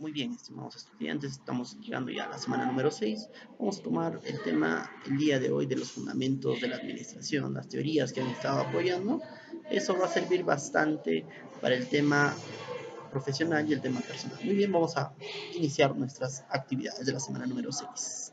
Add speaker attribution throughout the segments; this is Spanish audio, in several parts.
Speaker 1: Muy bien, estimados estudiantes, estamos llegando ya a la semana número 6. Vamos a tomar el tema el día de hoy de los fundamentos de la administración, las teorías que han estado apoyando. Eso va a servir bastante para el tema profesional y el tema personal. Muy bien, vamos a iniciar nuestras actividades de la semana número 6.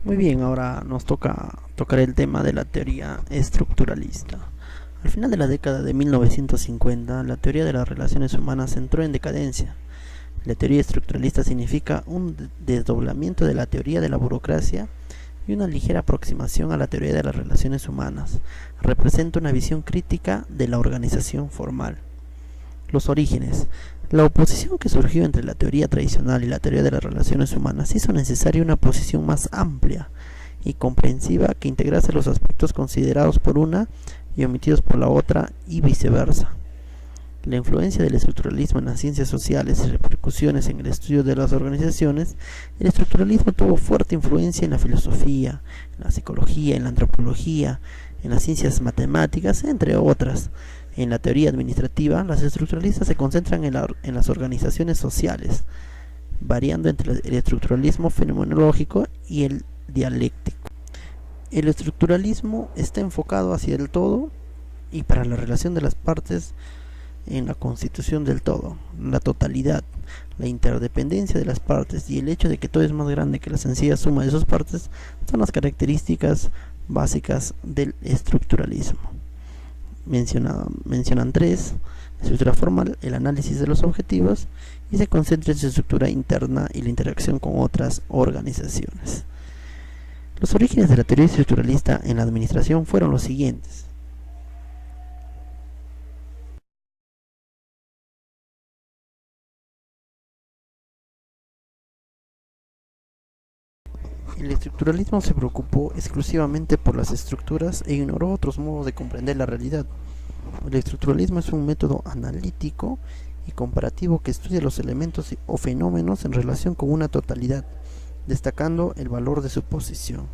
Speaker 1: Muy bien, ahora nos toca tocar el tema de la teoría estructuralista. Al final de la década de 1950, la teoría de las relaciones humanas entró en decadencia. La teoría estructuralista significa un desdoblamiento de la teoría de la burocracia y una ligera aproximación a la teoría de las relaciones humanas. Representa una visión crítica de la organización formal. Los orígenes. La oposición que surgió entre la teoría tradicional y la teoría de las relaciones humanas hizo necesaria una posición más amplia y comprensiva que integrase los aspectos considerados por una y omitidos por la otra y viceversa. La influencia del estructuralismo en las ciencias sociales y repercusiones en el estudio de las organizaciones. El estructuralismo tuvo fuerte influencia en la filosofía, en la psicología, en la antropología, en las ciencias matemáticas, entre otras. En la teoría administrativa, las estructuralistas se concentran en las organizaciones sociales, variando entre el estructuralismo fenomenológico y el dialéctico. El estructuralismo está enfocado hacia el todo y para la relación de las partes en la constitución del todo, la totalidad, la interdependencia de las partes y el hecho de que todo es más grande que la sencilla suma de sus partes son las características básicas del estructuralismo. Mencionan tres: la estructura formal, el análisis de los objetivos, y se concentra en su estructura interna y la interacción con otras organizaciones. Los orígenes de la teoría estructuralista en la administración fueron los siguientes. El estructuralismo se preocupó exclusivamente por las estructuras e ignoró otros modos de comprender la realidad. El estructuralismo es un método analítico y comparativo que estudia los elementos o fenómenos en relación con una totalidad, destacando el valor de su posición.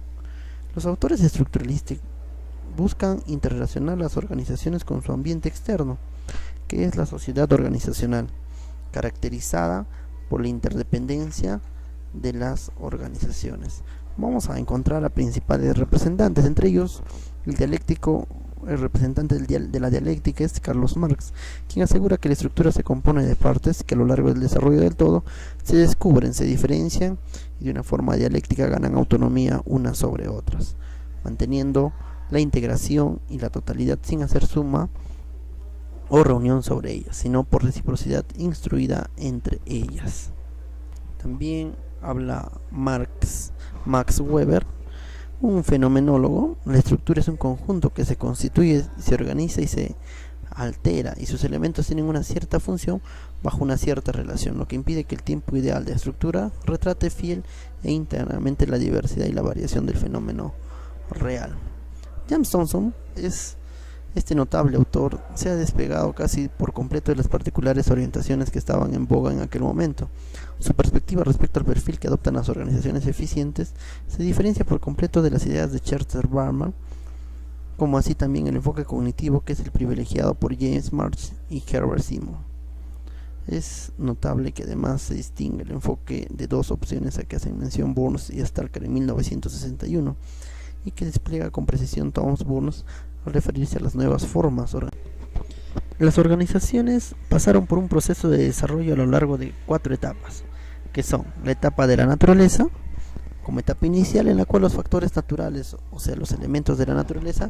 Speaker 1: Los autores estructuralistas buscan interrelacionar las organizaciones con su ambiente externo, que es la sociedad organizacional, caracterizada por la interdependencia de las organizaciones. Vamos a encontrar a principales representantes, entre ellos el representante de la dialéctica es Carlos Marx, quien asegura que la estructura se compone de partes que a lo largo del desarrollo del todo se descubren, se diferencian y de una forma dialéctica ganan autonomía unas sobre otras, manteniendo la integración y la totalidad sin hacer suma o reunión sobre ellas, sino por reciprocidad instruida entre ellas. También habla Max Weber, un fenomenólogo. La estructura es un conjunto que se constituye, se organiza y se altera, y sus elementos tienen una cierta función bajo una cierta relación, lo que impide que el tiempo ideal de la estructura retrate fiel e íntegramente la diversidad y la variación del fenómeno real. James Thomson este notable autor se ha despegado casi por completo de las particulares orientaciones que estaban en boga en aquel momento. Su perspectiva respecto al perfil que adoptan las organizaciones eficientes se diferencia por completo de las ideas de Chester Barman, como así también el enfoque cognitivo que es el privilegiado por James March y Herbert Simon. Es notable que además se distingue el enfoque de dos opciones a que hacen mención Burns y Stalker en 1961 y que despliega con precisión Thomas Burns al referirse a las nuevas formas. Las organizaciones pasaron por un proceso de desarrollo a lo largo de 4 etapas, que son la etapa de la naturaleza, como etapa inicial en la cual los factores naturales, o sea los elementos de la naturaleza,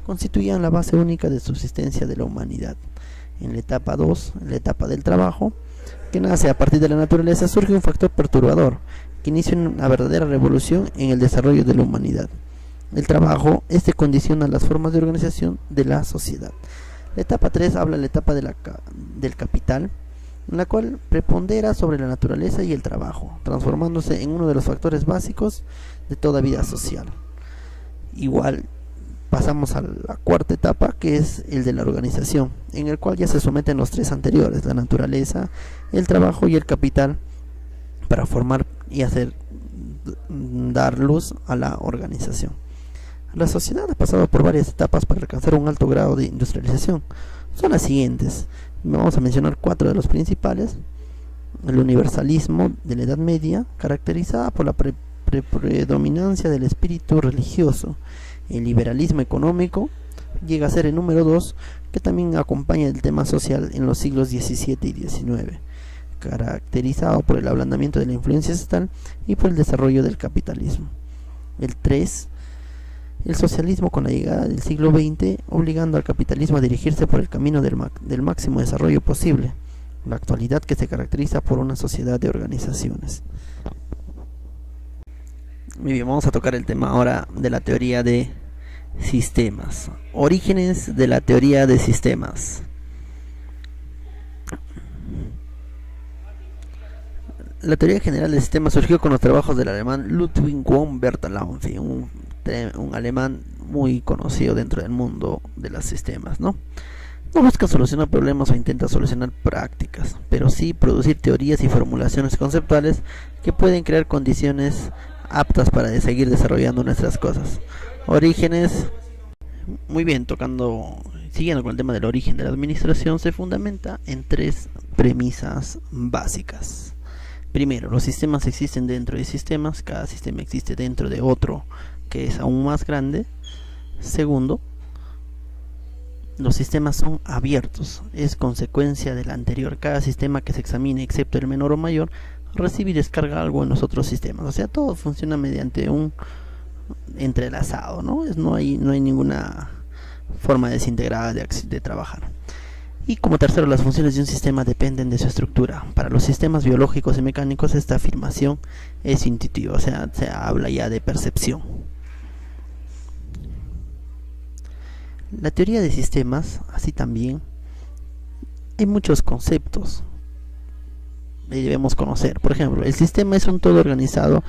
Speaker 1: constituían la base única de subsistencia de la humanidad. En la etapa 2, la etapa del trabajo, que nace a partir de la naturaleza, surge un factor perturbador, que inicia una verdadera revolución en el desarrollo de la humanidad. El trabajo, condiciona las formas de organización de la sociedad. La etapa 3 habla de la etapa del capital, en la cual prepondera sobre la naturaleza y el trabajo, transformándose en uno de los factores básicos de toda vida social. Igual pasamos a la cuarta etapa, que es el de la organización, en el cual ya se someten los 3 anteriores, la naturaleza, el trabajo y el capital, para formar y dar luz a la organización. La sociedad ha pasado por varias etapas para alcanzar un alto grado de industrialización. Son las siguientes. Vamos a mencionar 4 de los principales. El universalismo de la Edad Media, caracterizada por la predominancia del espíritu religioso. El liberalismo económico llega a ser el número 2, que también acompaña el tema social en los siglos XVII y XIX, caracterizado por el ablandamiento de la influencia estatal y por el desarrollo del capitalismo.
Speaker 2: El 3, el socialismo con la llegada del siglo XX, obligando al capitalismo a dirigirse por el camino del máximo desarrollo posible. La actualidad, que se caracteriza por una sociedad de organizaciones. Muy bien, vamos a tocar el tema ahora de la teoría de sistemas. Orígenes de la teoría de sistemas. La teoría general de sistemas surgió con los trabajos del alemán Ludwig von Bertalanffy, un alemán muy conocido dentro del mundo de los sistemas, ¿no? No busca solucionar problemas o intenta solucionar prácticas, pero sí producir teorías y formulaciones conceptuales que pueden crear condiciones aptas para seguir desarrollando nuestras cosas. Orígenes. Muy bien, siguiendo con el tema del origen de la administración, se fundamenta en 3 premisas básicas. Primero, los sistemas existen dentro de sistemas, cada sistema existe dentro de otro que es aún más grande. Segundo, los sistemas son abiertos, es consecuencia del anterior. Cada sistema que se examine, excepto el menor o mayor, recibe y descarga algo en los otros sistemas. O sea, todo funciona mediante un entrelazado, ¿no? No hay ninguna forma desintegrada de trabajar. Y como tercero, las funciones de un sistema dependen de su estructura. Para los sistemas biológicos y mecánicos esta afirmación es intuitiva, o sea, se habla ya de percepción. La teoría de sistemas, así también, hay muchos conceptos que debemos conocer. Por ejemplo, el sistema es un todo organizado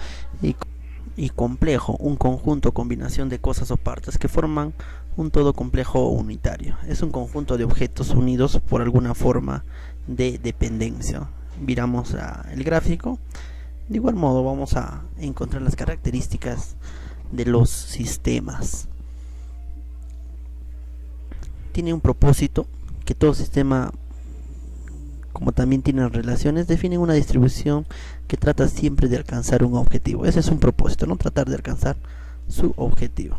Speaker 2: y complejo, un conjunto o combinación de cosas o partes que forman un todo complejo o unitario. Es un conjunto de objetos unidos por alguna forma de dependencia. Miramos el gráfico. De igual modo vamos a encontrar las características de los sistemas. Tiene un propósito, que todo sistema, como también tiene relaciones, definen una distribución que trata siempre de alcanzar un objetivo. Ese es un propósito, ¿no? Tratar de alcanzar su objetivo.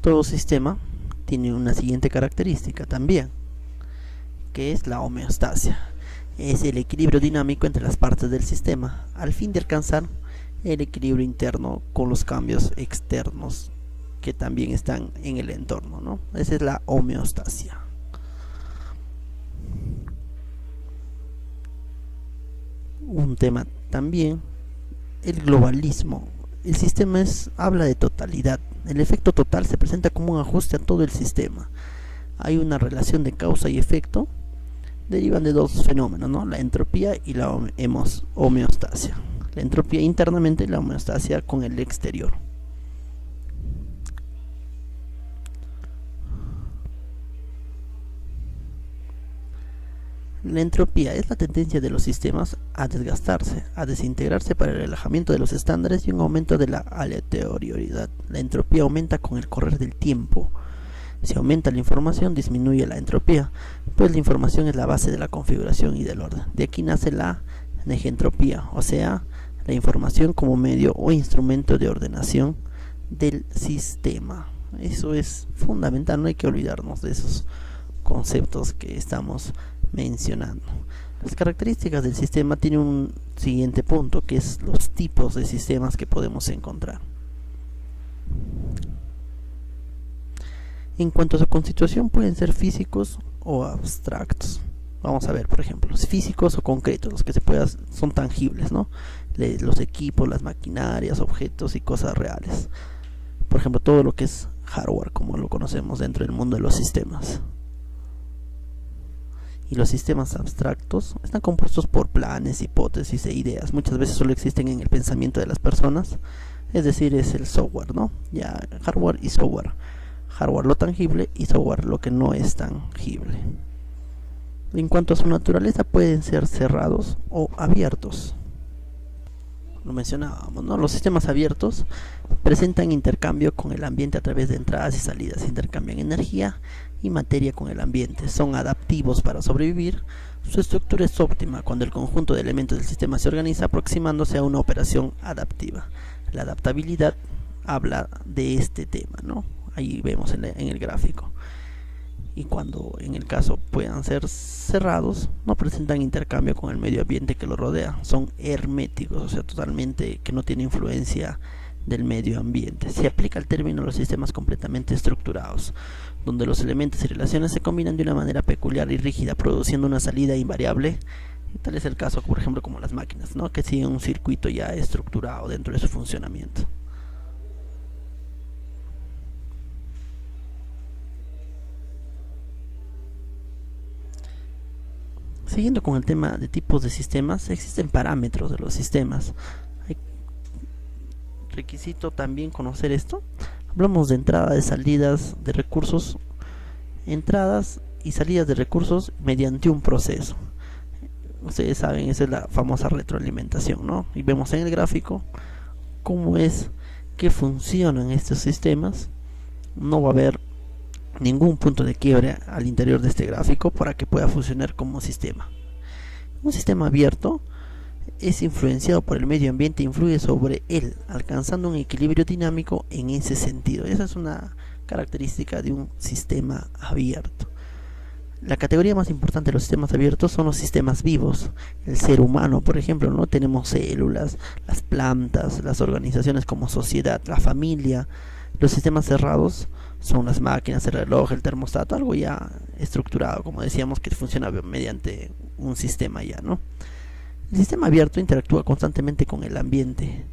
Speaker 2: Todo sistema tiene una siguiente característica también, que es la homeostasia. Es el equilibrio dinámico entre las partes del sistema, al fin de alcanzar el equilibrio interno con los cambios externos que también están en el entorno, ¿no? Esa es la homeostasia. Un tema también, el globalismo. El sistema habla de totalidad. El efecto total se presenta como un ajuste a todo el sistema. Hay una relación de causa y efecto. Derivan de 2 fenómenos, ¿no? La entropía y la homeostasia. La entropía internamente y la homeostasia con el exterior. La entropía es la tendencia de los sistemas a desgastarse, a desintegrarse para el relajamiento de los estándares y un aumento de la aleatoriedad. La entropía aumenta con el correr del tiempo. Si aumenta la información, disminuye la entropía, pues la información es la base de la configuración y del orden. De aquí nace la negentropía, o sea, la información como medio o instrumento de ordenación del sistema. Eso es fundamental, no hay que olvidarnos de esos conceptos que estamos mencionando. Las características del sistema tienen un siguiente punto, que es los tipos de sistemas que podemos encontrar. En cuanto a su constitución, pueden ser físicos o abstractos. Vamos a ver, por ejemplo, los físicos o concretos, los que son tangibles, ¿no? Los equipos, las maquinarias, objetos y cosas reales. Por ejemplo, todo lo que es hardware, como lo conocemos dentro del mundo de los sistemas. Y los sistemas abstractos están compuestos por planes, hipótesis e ideas. Muchas veces solo existen en el pensamiento de las personas. Es decir, es el software, ¿no? Ya, hardware y software. Hardware lo tangible y software lo que no es tangible. En cuanto a su naturaleza, pueden ser cerrados o abiertos. Lo mencionábamos, ¿no? Los sistemas abiertos presentan intercambio con el ambiente a través de entradas y salidas. Intercambian energía y materia con el ambiente. Son adaptivos para sobrevivir. Su estructura es óptima cuando el conjunto de elementos del sistema se organiza aproximándose a una operación adaptiva. La adaptabilidad habla de este tema, ¿no? Ahí vemos en el gráfico. y cuando en el caso puedan ser cerrados, no presentan intercambio con el medio ambiente que los rodea, son herméticos, o sea, totalmente que no tiene influencia del medio ambiente. Se aplica el término a los sistemas completamente estructurados, donde los elementos y relaciones se combinan de una manera peculiar y rígida, produciendo una salida invariable. Y tal es el caso, por ejemplo, como las máquinas, ¿no? Que siguen un circuito ya estructurado dentro de su funcionamiento. Siguiendo con el tema de tipos de sistemas, existen parámetros de los sistemas. Hay requisito también conocer esto. Hablamos de entrada, de salidas de recursos, entradas y salidas de recursos mediante un proceso. Ustedes saben, esa es la famosa retroalimentación, ¿no? Y vemos en el gráfico cómo es que funcionan estos sistemas. No va a haber ningún punto de quiebre al interior de este gráfico para que pueda funcionar como sistema. Un sistema abierto es influenciado por el medio ambiente e influye sobre él, alcanzando un equilibrio dinámico en ese sentido. Esa es una característica de un sistema abierto. La categoría más importante de los sistemas abiertos son los sistemas vivos. El ser humano, por ejemplo, ¿no? Tenemos células, las plantas, las organizaciones como sociedad, la familia. Los sistemas cerrados son las máquinas, el reloj, el termostato, algo ya estructurado, como decíamos, que funciona mediante un sistema ya, ¿no? El sistema abierto interactúa constantemente con el ambiente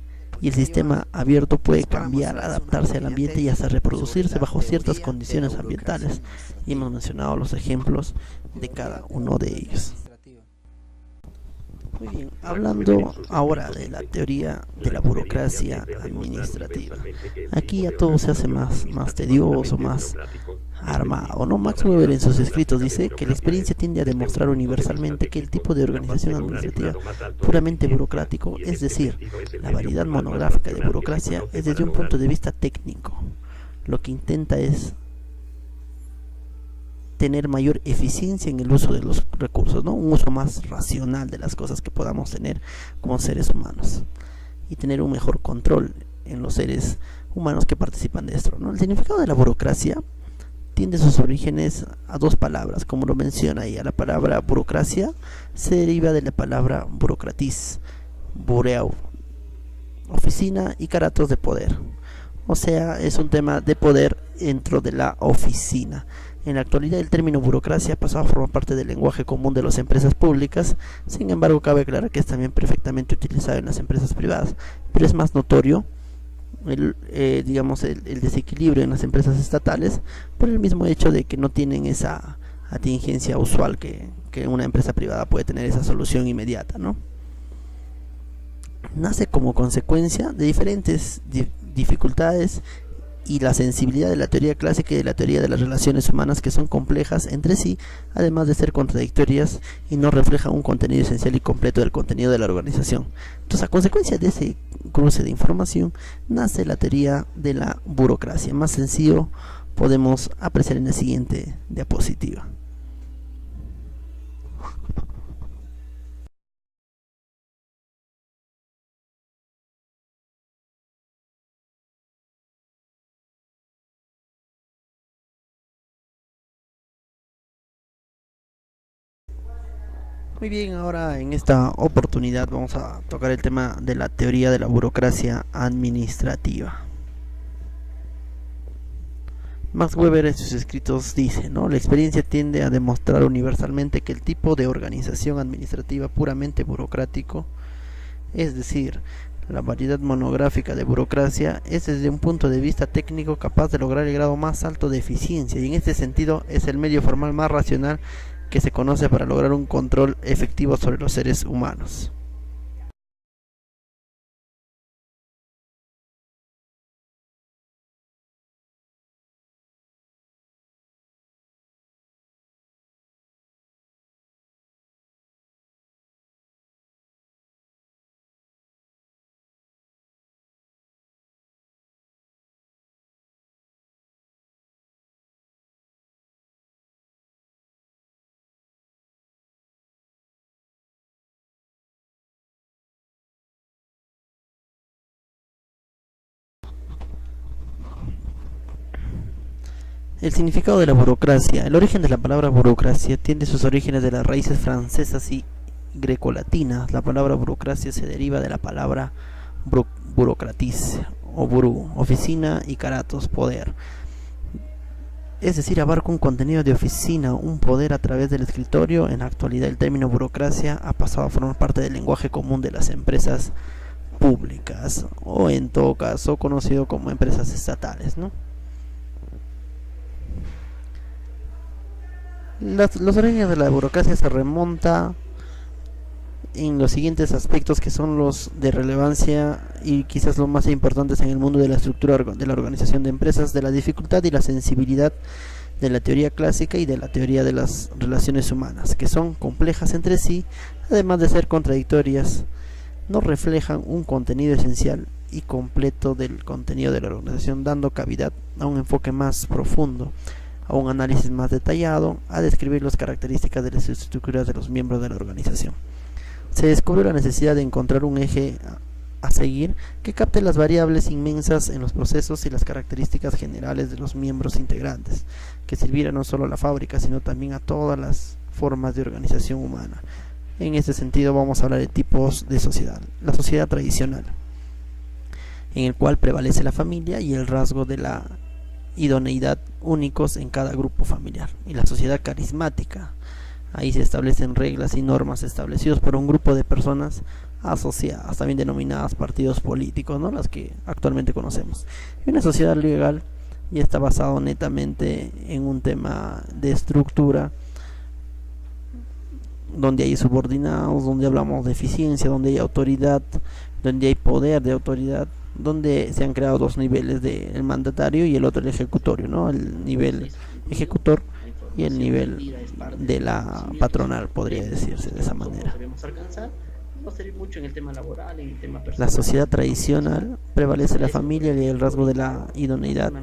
Speaker 2: y el sistema abierto puede cambiar, adaptarse al ambiente y hasta reproducirse bajo ciertas condiciones ambientales. Y hemos mencionado los ejemplos de cada uno de ellos. Muy bien, hablando ahora de la teoría de la burocracia administrativa. Aquí ya todo se hace más tedioso, más armado, ¿no? Max Weber en sus escritos dice que la experiencia tiende a demostrar universalmente que el tipo de organización administrativa puramente burocrático, es decir, la variedad monográfica de burocracia, es desde un punto de vista técnico. Lo que intenta es tener mayor eficiencia en el uso de los recursos, ¿no? Un uso más racional de las cosas que podamos tener como seres humanos y tener un mejor control en los seres humanos que participan de esto, ¿no? El significado de la burocracia tiende sus orígenes a dos palabras, como lo menciona ahí. A la palabra burocracia se deriva de la palabra burocratis, bureau, oficina, y caratos de poder. O sea, es un tema de poder dentro de la oficina. En la actualidad el término burocracia ha pasado a formar parte del lenguaje común de las empresas públicas. Sin embargo, cabe aclarar que es también perfectamente utilizado en las empresas privadas, pero es más notorio el desequilibrio en las empresas estatales por el mismo hecho de que no tienen esa atingencia usual que una empresa privada puede tener, esa solución inmediata, ¿no? Nace como consecuencia de diferentes dificultades y la sensibilidad de la teoría clásica y de la teoría de las relaciones humanas, que son complejas entre sí, además de ser contradictorias y no reflejan un contenido esencial y completo del contenido de la organización. Entonces, a consecuencia de ese cruce de información, nace la teoría de la burocracia. Más sencillo podemos apreciar en la siguiente diapositiva. Muy bien, ahora en esta oportunidad vamos a tocar el tema de la teoría de la burocracia administrativa. Max Weber en sus escritos dice, ¿no? La experiencia tiende a demostrar universalmente que el tipo de organización administrativa puramente burocrático, es decir, la variedad monográfica de burocracia, es desde un punto de vista técnico capaz de lograr el grado más alto de eficiencia, y en este sentido es el medio formal más racional que se conoce para lograr un control efectivo sobre los seres humanos. El significado de la burocracia. El origen de la palabra burocracia tiene sus orígenes de las raíces francesas y grecolatinas. La palabra burocracia se deriva de la palabra burocratis o burú, oficina, y karatos, poder. Es decir, abarca un contenido de oficina, un poder a través del escritorio. En la actualidad el término burocracia ha pasado a formar parte del lenguaje común de las empresas públicas, o en todo caso conocido como empresas estatales, ¿no? Los orígenes de la burocracia se remonta en los siguientes aspectos, que son los de relevancia y quizás los más importantes en el mundo de la estructura de la organización de empresas: de la dificultad y la sensibilidad de la teoría clásica y de la teoría de las relaciones humanas, que son complejas entre sí, además de ser contradictorias. No reflejan un contenido esencial y completo del contenido de la organización, dando cavidad a un enfoque más profundo, a un análisis más detallado, a describir las características de las estructuras de los miembros de la organización. Se descubrió la necesidad de encontrar un eje a seguir que capte las variables inmensas en los procesos y las características generales de los miembros integrantes, que sirviera no solo a la fábrica, sino también a todas las formas de organización humana. En este sentido vamos a hablar de tipos de sociedad. La sociedad tradicional, en el cual prevalece la familia y el rasgo de la idoneidad únicos en cada grupo familiar. Y la sociedad carismática, ahí se establecen reglas y normas establecidos por un grupo de personas asociadas, también denominadas partidos políticos, ¿no? Las que actualmente conocemos. Y una sociedad legal ya está basado netamente en un tema de estructura, donde hay subordinados, donde hablamos de eficiencia, donde hay autoridad, donde hay poder de autoridad, donde se han creado dos niveles, el mandatario y el otro, el ejecutorio, ¿no? El nivel ejecutor y el nivel de la patronal, podría decirse de esa manera. La sociedad tradicional prevalece la familia y el rasgo de la idoneidad.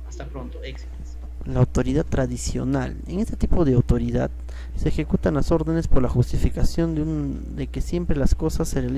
Speaker 1: Hasta pronto, éxitos.
Speaker 2: La autoridad tradicional. En este tipo de autoridad se ejecutan las órdenes por la justificación de que siempre las cosas se realizan